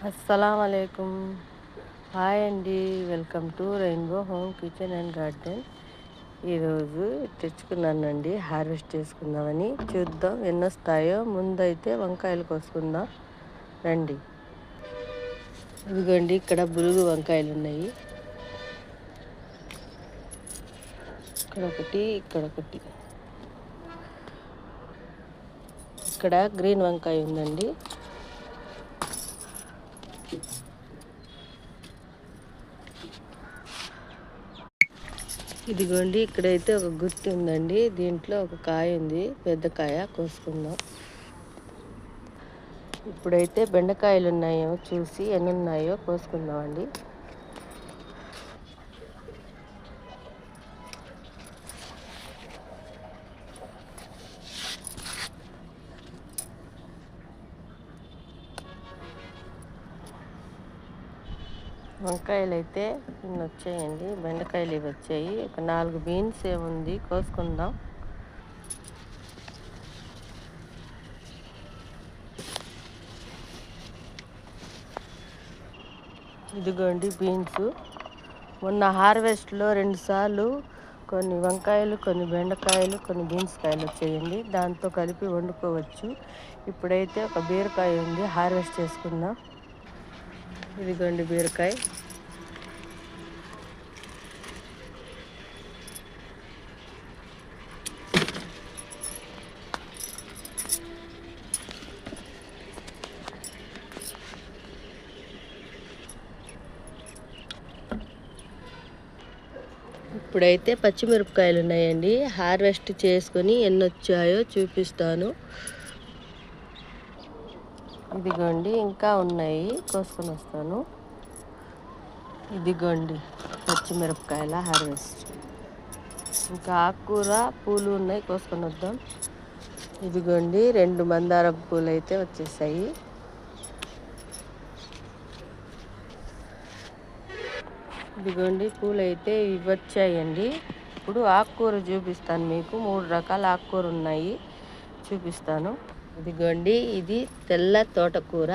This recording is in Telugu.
అస్సలామలైకుం. హాయ్ అండి, welcome to rainbow home kitchen and garden. ఈరోజు తెచ్చుకున్నానండి, హార్వెస్ట్ చేసుకుందామని. చూద్దాం ఎన్ని వస్తాయో. ముందైతే వంకాయలు కోసుకుందాం రండి. ఇదిగోండి, ఇక్కడ బులుగు వంకాయలు ఉన్నాయి. ఇక్కడ ఒకటి, ఇక్కడ ఒకటి. ఇక్కడ గ్రీన్ వంకాయ ఉందండి. ఇదిగోండి, ఇక్కడైతే ఒక గుత్తి ఉందండి. దీంట్లో ఒక కాయ ఉంది, పెద్ద కాయ. కోసుకుందాం. ఇప్పుడైతే బెండకాయలు ఉన్నాయో చూసి ఎన్ని ఉన్నాయో కోసుకుందామండి. వంకాయలు అయితే ఇన్ని వచ్చాయండి. బెండకాయలు ఇవి వచ్చాయి. ఒక 4 బీన్స్ ఏముంది, కోసుకుందాం. ఇదిగోండి బీన్స్. మొన్న హార్వెస్ట్లో 2 సార్లు కొన్ని వంకాయలు, కొన్ని బెండకాయలు, కొన్ని బీన్స్ కాయలు వచ్చాయండి. దాంతో కలిపి వండుకోవచ్చు. ఇప్పుడైతే ఒక బీరకాయ ఉంది, హార్వెస్ట్ చేసుకుందాం. ఇదిగోండి బీరకాయ. ఇప్పుడైతే పచ్చిమిరపకాయలు ఉన్నాయండి. హార్వెస్ట్ చేసుకొని ఎన్ని వచ్చాయో చూపిస్తాను. ఇదిగోండి, ఇంకా ఉన్నాయి, కోసుకొని వస్తాను. ఇదిగోండి పచ్చిమిరపకాయల హార్వెస్ట్. ఇంకా ఆకుకూర పూలు ఉన్నాయి, కోసుకొని వద్దాం. ఇదిగోండి 2 మందారం పూలు అయితే వచ్చేసాయి. ఇదిగోండి పూలు అయితే ఇవి వచ్చాయండి. ఇప్పుడు ఆకుకూర చూపిస్తాను మీకు. 3 రకాల ఆకుకూర ఉన్నాయి, చూపిస్తాను. ఇదిగోండి, ఇది తెల్ల తోటకూర.